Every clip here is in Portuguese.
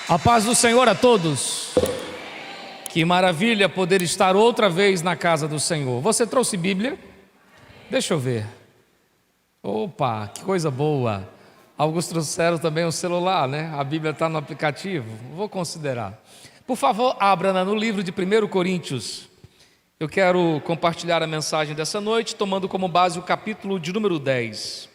A paz do Senhor a todos. Que maravilha poder estar outra vez na casa do Senhor. Você trouxe Bíblia? Deixa eu ver. Opa, que coisa boa. Alguns trouxeram também o celular, né? A Bíblia está no aplicativo. Vou considerar. Por favor, abra no livro de 1 Coríntios. Eu quero compartilhar a mensagem dessa noite, tomando como base o capítulo de número 10.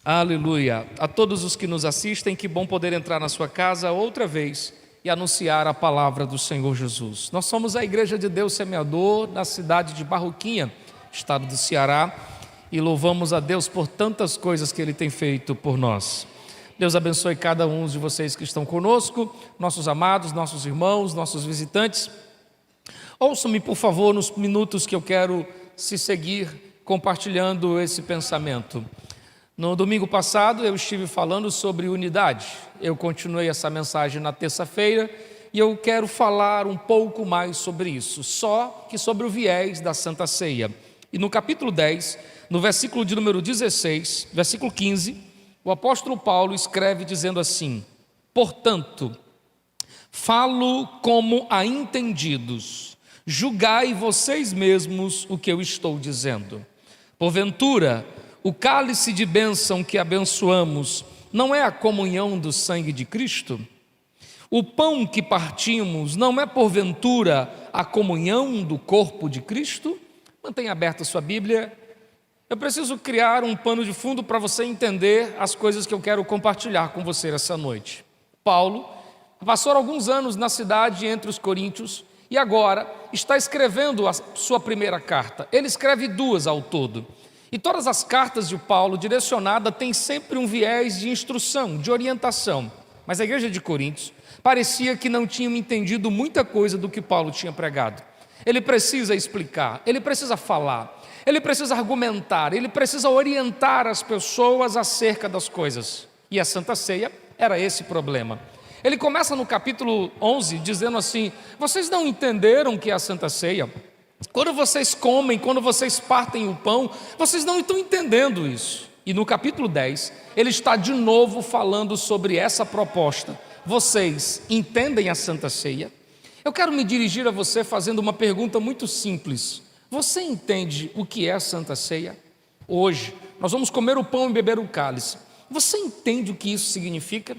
Aleluia. A todos os que nos assistem, que bom poder entrar na sua casa outra vez e anunciar a palavra do Senhor Jesus. Nós somos a Igreja de Deus Semeador, na cidade de Barroquinha, estado do Ceará, e louvamos a Deus por tantas coisas que Ele tem feito por nós. Deus abençoe cada um de vocês que estão conosco, nossos amados, nossos irmãos, nossos visitantes. Ouçam-me, por favor, nos minutos que eu quero se seguir compartilhando esse pensamento. No domingo passado eu estive falando sobre unidade. Eu continuei essa mensagem na terça-feira e eu quero falar um pouco mais sobre isso, só que sobre o viés da Santa Ceia. E no capítulo 10, no versículo de número 16, versículo 15, o apóstolo Paulo escreve dizendo assim: portanto, falo como a entendidos, julgai vocês mesmos o que eu estou dizendo. Porventura, o cálice de bênção que abençoamos não é a comunhão do sangue de Cristo? O pão que partimos não é porventura a comunhão do corpo de Cristo? Mantenha aberta a sua Bíblia. Eu preciso criar um pano de fundo para você entender as coisas que eu quero compartilhar com você essa noite. Paulo passou alguns anos na cidade entre os coríntios e agora está escrevendo a sua primeira carta. Ele escreve 2 ao todo. E todas as cartas de Paulo direcionadas têm sempre um viés de instrução, de orientação. Mas a igreja de Coríntios parecia que não tinha entendido muita coisa do que Paulo tinha pregado. Ele precisa explicar, ele precisa falar, ele precisa argumentar, ele precisa orientar as pessoas acerca das coisas. E a Santa Ceia era esse problema. Ele começa no capítulo 11 dizendo assim: vocês não entenderam que é a Santa Ceia? Quando vocês comem, quando vocês partem o pão, vocês não estão entendendo isso. E no capítulo 10, ele está de novo falando sobre essa proposta. Vocês entendem a Santa Ceia? Eu quero me dirigir a você fazendo uma pergunta muito simples. Você entende o que é a Santa Ceia? Hoje, nós vamos comer o pão e beber o cálice. Você entende o que isso significa?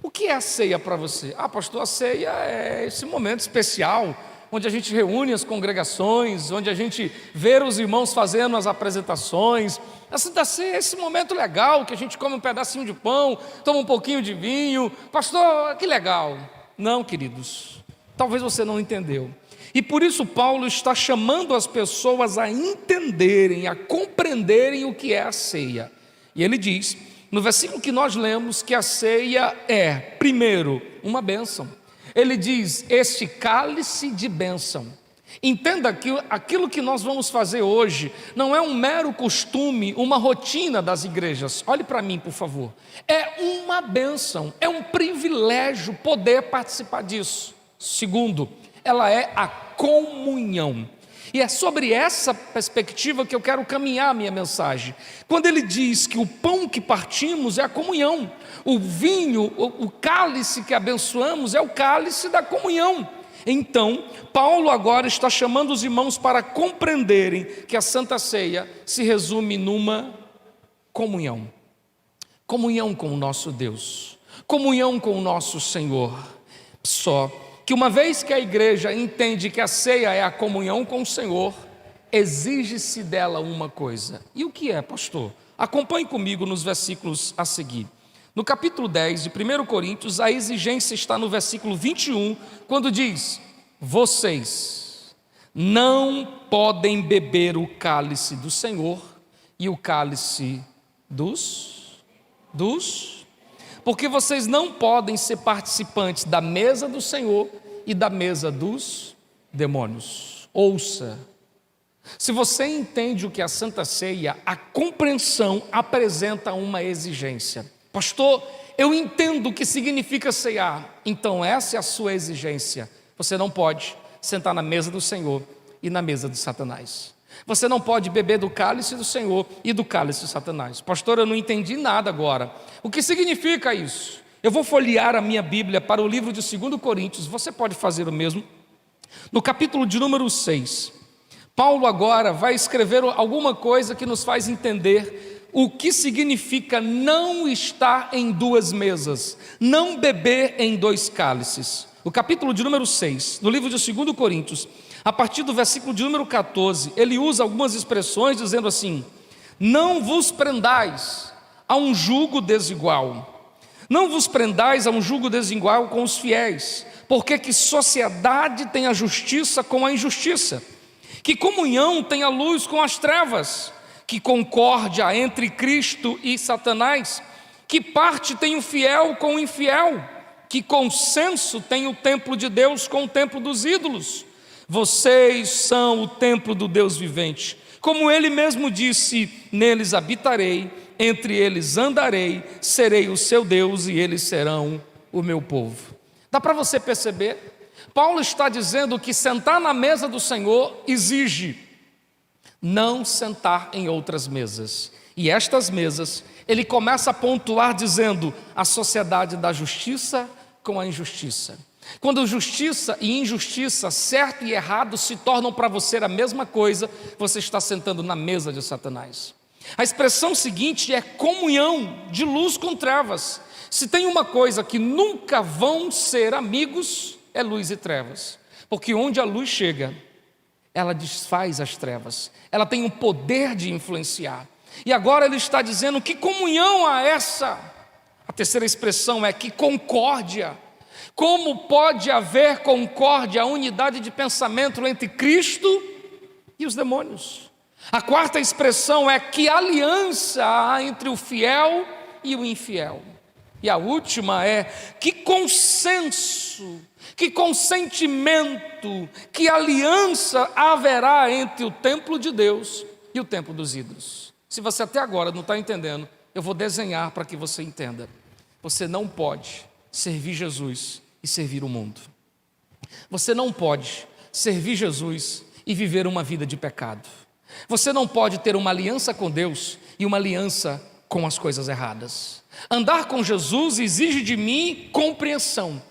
O que é a ceia para você? Ah, pastor, a ceia é esse momento especial, onde a gente reúne as congregações, onde a gente vê os irmãos fazendo as apresentações. A Santa Ceia é esse momento legal, que a gente come um pedacinho de pão, toma um pouquinho de vinho. Pastor, que legal. Não, queridos, talvez você não entendeu. E por isso Paulo está chamando as pessoas a entenderem, a compreenderem o que é a ceia. E ele diz, no versículo que nós lemos, que a ceia é, primeiro, uma bênção. Ele diz, este cálice de bênção. Entenda que aquilo que nós vamos fazer hoje não é um mero costume, uma rotina das igrejas. Olhe para mim, por favor. É uma bênção, é um privilégio poder participar disso. Segundo, ela é a comunhão. E é sobre essa perspectiva que eu quero caminhar a minha mensagem. Quando ele diz que o pão que partimos é a comunhão, o vinho, o cálice que abençoamos é o cálice da comunhão. Então, Paulo agora está chamando os irmãos para compreenderem que a Santa Ceia se resume numa comunhão. Comunhão com o nosso Deus, comunhão com o nosso Senhor. Só que uma vez que a igreja entende que a ceia é a comunhão com o Senhor, exige-se dela uma coisa. E o que é, pastor? Acompanhe comigo nos versículos a seguir. No capítulo 10 de 1 Coríntios, a exigência está no versículo 21, quando diz: vocês não podem beber o cálice do Senhor e o cálice porque vocês não podem ser participantes da mesa do Senhor e da mesa dos demônios. Ouça, se você entende o que é a Santa Ceia, a compreensão apresenta uma exigência. Pastor, eu entendo o que significa ceiar. Então essa é a sua exigência. Você não pode sentar na mesa do Senhor e na mesa de Satanás. Você não pode beber do cálice do Senhor e do cálice de Satanás. Pastor, eu não entendi nada agora. O que significa isso? Eu vou folhear a minha Bíblia para o livro de 2 Coríntios, você pode fazer o mesmo. No capítulo de número 6, Paulo agora vai escrever alguma coisa que nos faz entender o que significa não estar em duas mesas, não beber em dois cálices. O capítulo de número 6, no livro de 2 Coríntios, a partir do versículo de número 14, ele usa algumas expressões dizendo assim: não vos prendais a um jugo desigual. Não vos prendais a um jugo desigual com os fiéis, porque que sociedade tem a justiça com a injustiça? Que comunhão tem a luz com as trevas? Que concórdia entre Cristo e Satanás? Que parte tem o fiel com o infiel? Que consenso tem o templo de Deus com o templo dos ídolos? Vocês são o templo do Deus vivente. Como ele mesmo disse, neles habitarei, entre eles andarei, serei o seu Deus e eles serão o meu povo. Dá para você perceber? Paulo está dizendo que sentar na mesa do Senhor exige não sentar em outras mesas. E estas mesas, ele começa a pontuar dizendo a sociedade da justiça com a injustiça. Quando justiça e injustiça, certo e errado, se tornam para você a mesma coisa, você está sentando na mesa de Satanás. A expressão seguinte é comunhão de luz com trevas. Se tem uma coisa que nunca vão ser amigos, é luz e trevas. Porque onde a luz chega, ela desfaz as trevas. Ela tem o poder de influenciar. E agora ele está dizendo que comunhão há essa. A terceira expressão é que concórdia. Como pode haver concórdia, a unidade de pensamento entre Cristo e os demônios? A quarta expressão é que aliança há entre o fiel e o infiel. E a última é que consenso, que consentimento, que aliança haverá entre o templo de Deus e o templo dos ídolos. Se você até agora não está entendendo, eu vou desenhar para que você entenda. Você não pode servir Jesus e servir o mundo. Você não pode servir Jesus e viver uma vida de pecado. Você não pode ter uma aliança com Deus e uma aliança com as coisas erradas. Andar com Jesus exige de mim compreensão,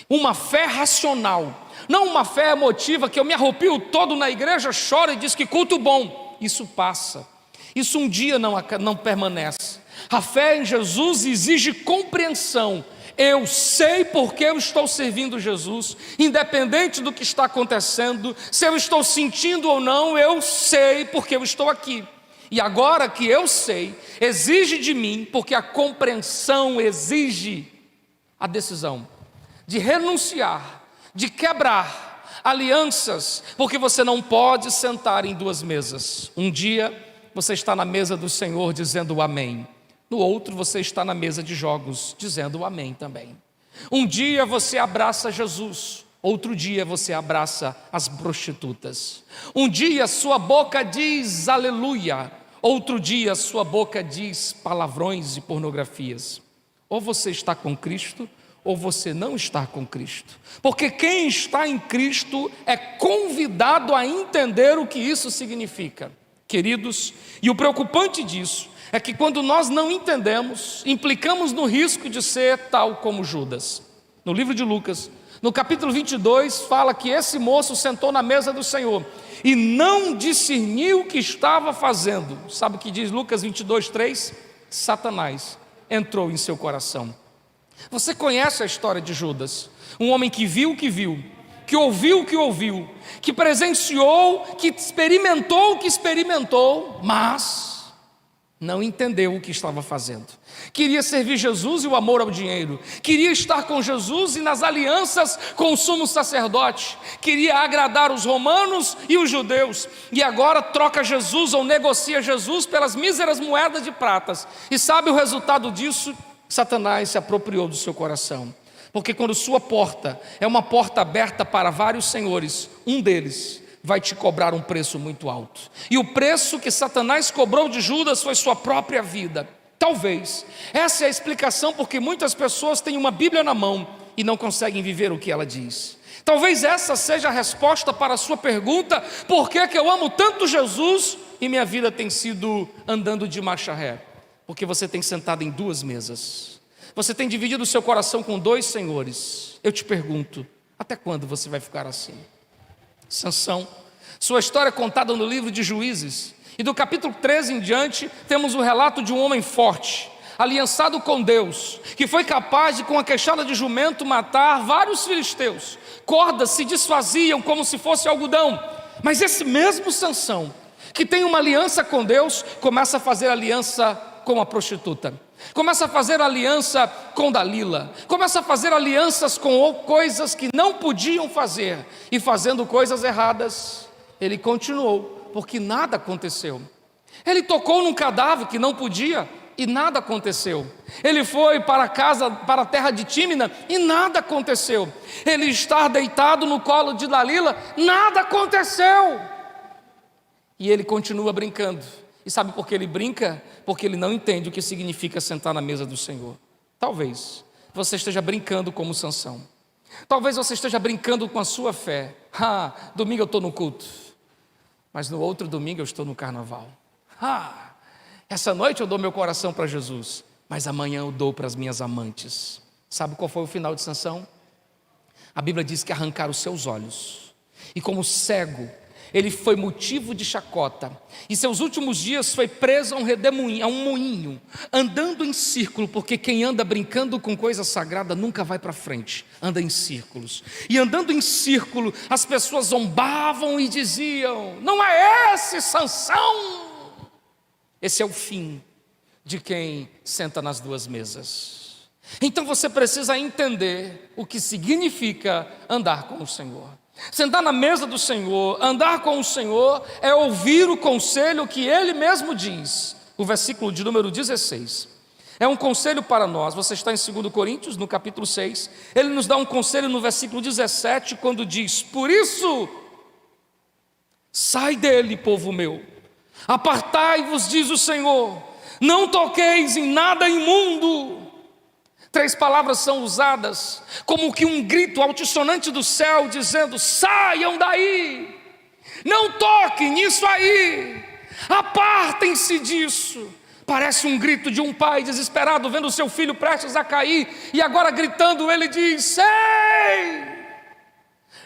uma fé racional, não uma fé emotiva que eu me arrepio todo na igreja, choro e diz que culto bom. Isso passa, isso um dia não permanece. A fé em Jesus exige compreensão. Eu sei porque eu estou servindo Jesus, independente do que está acontecendo, se eu estou sentindo ou não, eu sei porque eu estou aqui. E agora que eu sei, exige de mim, porque a compreensão exige a decisão de renunciar, de quebrar alianças, porque você não pode sentar em duas mesas. Um dia você está na mesa do Senhor dizendo amém. No outro você está na mesa de jogos, dizendo amém também. Um dia você abraça Jesus, outro dia você abraça as prostitutas. Um dia sua boca diz aleluia, outro dia sua boca diz palavrões e pornografias. Ou você está com Cristo, ou você não está com Cristo. Porque quem está em Cristo é convidado a entender o que isso significa. Queridos, e o preocupante disso é que quando nós não entendemos, implicamos no risco de ser tal como Judas. No livro de Lucas, no capítulo 22, fala que esse moço sentou na mesa do Senhor e não discerniu o que estava fazendo. Sabe o que diz Lucas 22, 3? Satanás entrou em seu coração. Você conhece a história de Judas? Um homem que viu o que viu, que ouviu o que ouviu, que presenciou, que experimentou o que experimentou, mas não entendeu o que estava fazendo. Queria servir Jesus e o amor ao dinheiro. Queria estar com Jesus e nas alianças com o sumo sacerdote. Queria agradar os romanos e os judeus. E agora troca Jesus ou negocia Jesus pelas míseras moedas de pratas. E sabe o resultado disso? Satanás se apropriou do seu coração. Porque quando sua porta é uma porta aberta para vários senhores, um deles vai te cobrar um preço muito alto. E o preço que Satanás cobrou de Judas foi sua própria vida. Talvez essa é a explicação porque muitas pessoas têm uma Bíblia na mão e não conseguem viver o que ela diz. Talvez essa seja a resposta para a sua pergunta: por que eu amo tanto Jesus e minha vida tem sido andando de marcha ré? Porque você tem sentado em duas mesas. Você tem dividido o seu coração com dois senhores. Eu te pergunto, até quando você vai ficar assim? Sansão, sua história é contada no livro de Juízes, e do capítulo 13 em diante, temos o relato de um homem forte, aliançado com Deus, que foi capaz de, com a queixada de jumento, matar vários filisteus. Cordas se desfaziam como se fosse algodão. Mas esse mesmo Sansão, que tem uma aliança com Deus, começa a fazer aliança com a prostituta, começa a fazer aliança com Dalila, começa a fazer alianças com coisas que não podiam fazer, e fazendo coisas erradas, ele continuou, porque nada aconteceu. Ele tocou num cadáver que não podia, e nada aconteceu. Ele foi para a terra de Tímina, e nada aconteceu. Ele está deitado no colo de Dalila, nada aconteceu. E ele continua brincando. E sabe por que ele brinca? Porque ele não entende o que significa sentar na mesa do Senhor. Talvez você esteja brincando como Sansão. Talvez você esteja brincando com a sua fé. Domingo eu estou no culto, mas no outro domingo eu estou no carnaval. Essa noite eu dou meu coração para Jesus, mas amanhã eu dou para as minhas amantes. Sabe qual foi o final de Sansão? A Bíblia diz que arrancaram os seus olhos, e como cego, ele foi motivo de chacota, e seus últimos dias foi preso a um moinho, andando em círculo, porque quem anda brincando com coisa sagrada nunca vai para frente, anda em círculos. E andando em círculo, as pessoas zombavam e diziam: não é esse Sansão? Esse é o fim de quem senta nas duas mesas. Então você precisa entender o que significa andar com o Senhor. Sentar na mesa do Senhor, andar com o Senhor, é ouvir o conselho que Ele mesmo diz. O versículo de número 16 é um conselho para nós. Você está em 2 Coríntios, no capítulo 6. Ele nos dá um conselho no versículo 17, quando diz: por isso, sai dele, povo meu, apartai-vos, diz o Senhor, não toqueis em nada imundo. 3 palavras são usadas como que um grito altissonante do céu, dizendo: saiam daí, não toquem nisso aí, apartem-se disso. Parece um grito de um pai desesperado vendo o seu filho prestes a cair, e agora gritando ele diz: ei,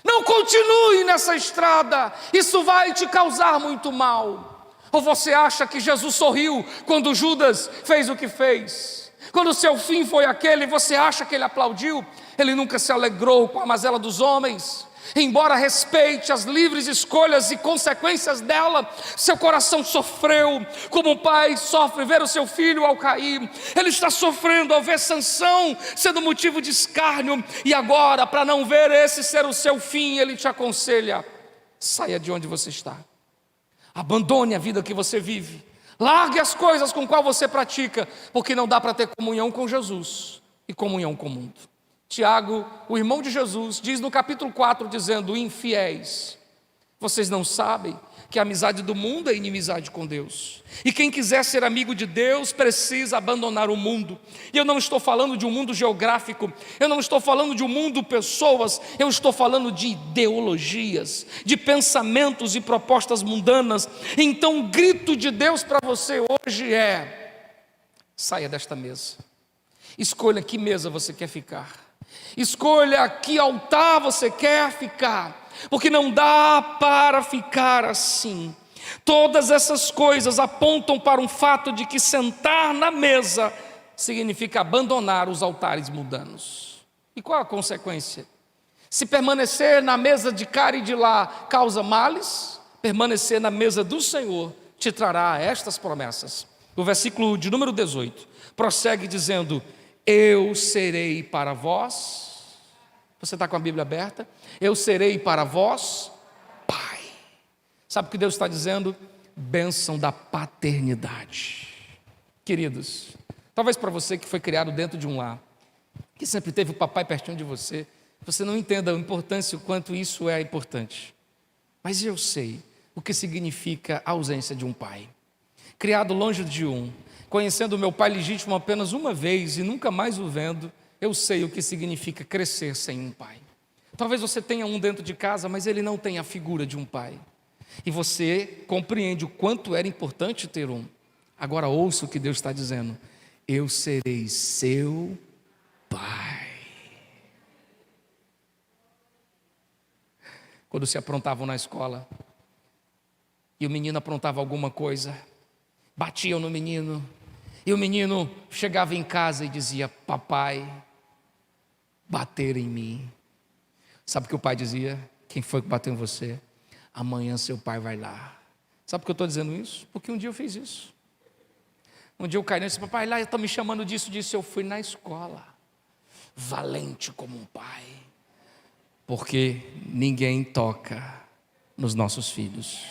não continue nessa estrada, isso vai te causar muito mal. Ou você acha que Jesus sorriu quando Judas fez o que fez? Quando o seu fim foi aquele, você acha que ele aplaudiu? Ele nunca se alegrou com a mazela dos homens. Embora respeite as livres escolhas e consequências dela, seu coração sofreu, como um pai sofre ver o seu filho ao cair. Ele está sofrendo ao ver Sansão sendo motivo de escárnio, e agora, para não ver esse ser o seu fim, ele te aconselha: saia de onde você está, abandone a vida que você vive, largue as coisas com qual você pratica, porque não dá para ter comunhão com Jesus e comunhão com o mundo. Tiago, o irmão de Jesus, diz no capítulo 4, dizendo: infiéis, vocês não sabem que a amizade do mundo é inimizade com Deus, e quem quiser ser amigo de Deus precisa abandonar o mundo. E eu não estou falando de um mundo geográfico, eu não estou falando de um mundo pessoas, eu estou falando de ideologias, de pensamentos e propostas mundanas. Então o grito de Deus para você hoje é: saia desta mesa, escolha que mesa você quer ficar, escolha que altar você quer ficar, porque não dá para ficar assim. Todas essas coisas apontam para um fato de que sentar na mesa significa abandonar os altares mundanos. E qual a consequência? Se permanecer na mesa de cá e de lá causa males, permanecer na mesa do Senhor te trará estas promessas. O versículo de número 18 prossegue dizendo: eu serei para vós. Você está com a Bíblia aberta? Eu serei para vós pai. Sabe o que Deus está dizendo? Bênção da paternidade. Queridos, talvez para você que foi criado dentro de um lar, que sempre teve o papai pertinho de você, você não entenda a importância, o quanto isso é importante. Mas eu sei o que significa a ausência de um pai. Criado longe de um, conhecendo o meu pai legítimo apenas uma vez e nunca mais o vendo, eu sei o que significa crescer sem um pai. Talvez você tenha um dentro de casa, mas ele não tem a figura de um pai. E você compreende o quanto era importante ter um. Agora ouça o que Deus está dizendo: eu serei seu quando se aprontavam na escola, e o menino aprontava alguma coisa, batiam no menino, e o menino chegava em casa e dizia: papai, bateram em mim. Sabe o que o pai dizia? Quem foi que bateu em você? Amanhã seu pai vai lá. Sabe por que eu estou dizendo isso? Porque um dia eu fiz isso. Um dia eu caí e disse: papai, lá estão me chamando disso. Eu fui na escola, valente como um pai. Porque ninguém toca nos nossos filhos.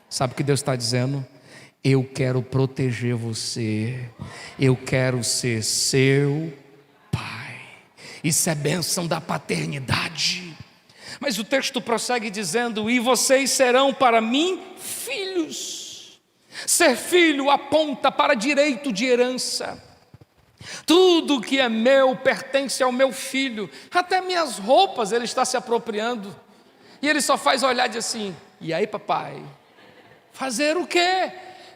Sabe o que Deus está dizendo? Eu quero proteger você. Eu quero ser seu pai. Isso é bênção da paternidade. Mas o texto prossegue dizendo: e vocês serão para mim filhos. Ser filho aponta para direito de herança. Tudo que é meu pertence ao meu filho. Até minhas roupas ele está se apropriando. E ele só faz olhar de assim: e aí, papai? Fazer o quê?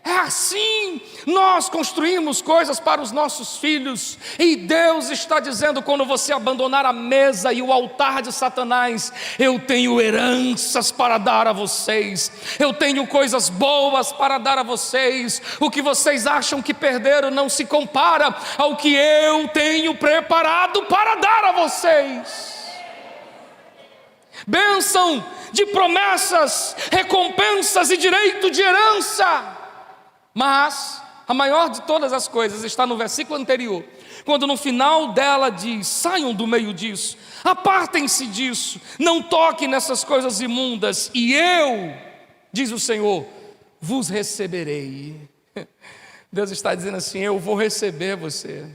É assim, nós construímos coisas para os nossos filhos, e Deus está dizendo: quando você abandonar a mesa e o altar de Satanás, eu tenho heranças para dar a vocês, eu tenho coisas boas para dar a vocês. O que vocês acham que perderam não se compara ao que eu tenho preparado para dar a vocês. Bênção de promessas, recompensas e direito de herança. Mas a maior de todas as coisas está no versículo anterior, quando no final dela diz: saiam do meio disso, apartem-se disso, não toquem nessas coisas imundas, e eu, diz o Senhor, vos receberei. Deus está dizendo assim: eu vou receber você.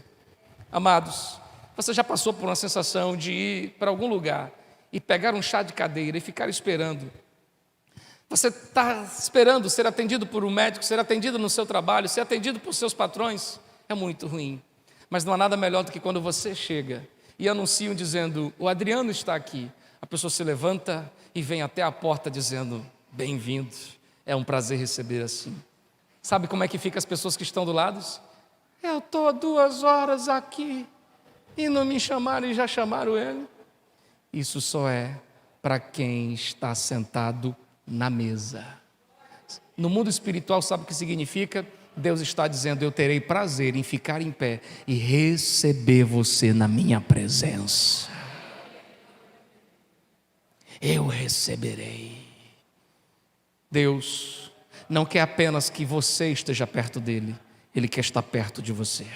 Amados, você já passou por uma sensação de ir para algum lugar e pegar um chá de cadeira e ficar esperando? Você está esperando ser atendido por um médico, ser atendido no seu trabalho, ser atendido por seus patrões. É muito ruim. Mas não há nada melhor do que quando você chega e anunciam dizendo: o Adriano está aqui. A pessoa se levanta e vem até a porta dizendo: bem-vindo, é um prazer receber assim. Sabe como é que fica as pessoas que estão do lado? Eu estou 2 horas aqui e não me chamaram e já chamaram ele. Isso só é para quem está sentado na mesa. No mundo espiritual, sabe o que significa? Deus está dizendo: eu terei prazer em ficar em pé e receber você na minha presença. Eu receberei. Deus não quer apenas que você esteja perto dele, ele quer estar perto de você.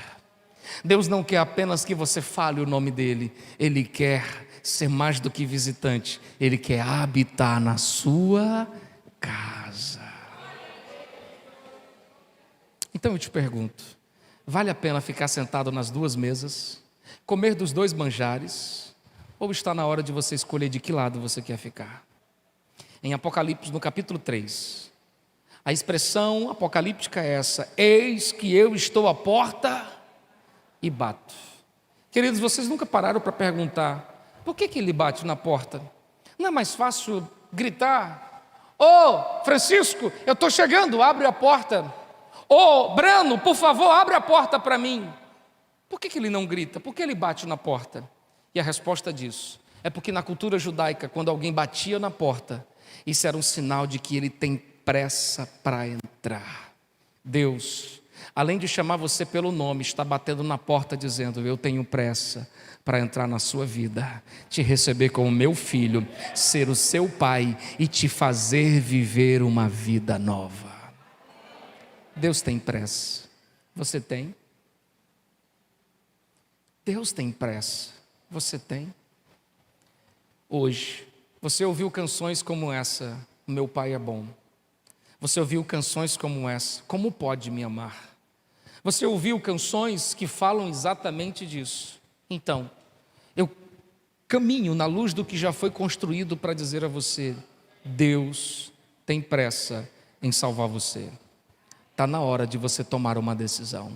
Deus não quer apenas que você fale o nome dele, ele quer ser mais do que visitante, ele quer habitar na sua casa. Então eu te pergunto: vale a pena ficar sentado nas 2 mesas, comer dos 2 manjares, ou está na hora de você escolher de que lado você quer ficar? Em Apocalipse, no capítulo 3, a expressão apocalíptica é essa: eis que eu estou à porta e bato. Queridos, vocês nunca pararam para perguntar: por que ele bate na porta? Não é mais fácil gritar: ô Francisco, eu estou chegando, abre a porta. Ô Breno, por favor, abre a porta para mim. Por que ele não grita? Por que ele bate na porta? E a resposta disso é porque na cultura judaica, quando alguém batia na porta, isso era um sinal de que ele tem pressa para entrar. Deus, além de chamar você pelo nome, está batendo na porta dizendo: eu tenho pressa para entrar na sua vida, te receber como meu filho, ser o seu pai e te fazer viver uma vida nova. Deus tem pressa. Você tem? Deus tem pressa. Você tem? Hoje, você ouviu canções como essa: meu pai é bom. Você ouviu canções como essa: como pode me amar? Você ouviu canções que falam exatamente disso. Então, eu caminho na luz do que já foi construído para dizer a você: Deus tem pressa em salvar você. Está na hora de você tomar uma decisão.